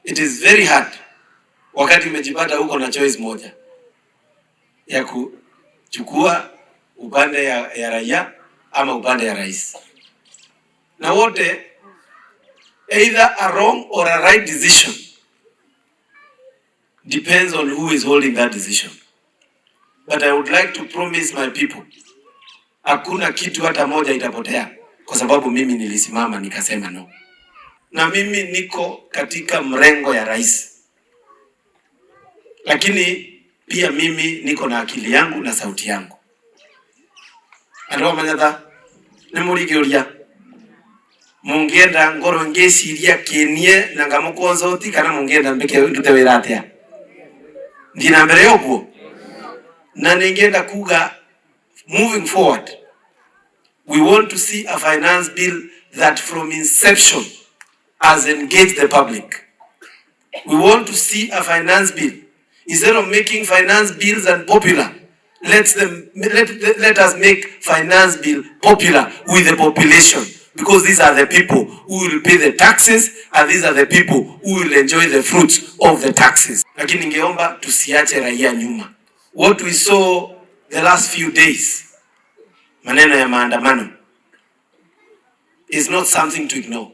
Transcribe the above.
It is very hard wakati umejipata huko na choice moja ya kuchukua upande ya raia ama upande ya rais, na wote either a wrong or a right decision depends on who is holding that decision. But I would like to promise my people, hakuna kitu hata moja itapotea kwa sababu mimi nilisimama nikasema no. Na mimi niko katika mrengo ya rais, lakini pia mimi niko na akili yangu na sauti yangu. Ando manyatha nemurigiuria mungienda ngoro ngeciria kienie na ngamukonzoti kana mungienda mbeke ndute wira atia ndina mbere yoguo na ningienda kuga moving forward we want to see a finance bill that from inception has engaged the public. We want to see a finance bill instead of making finance bills unpopular. Let us make finance bill popular with the population, because these are the people who will pay the taxes and these are the people who will enjoy the fruits of the taxes. Lakini ningeomba tusiache raia nyuma. What we saw the last few days, maneno ya maandamano, is not something to ignore.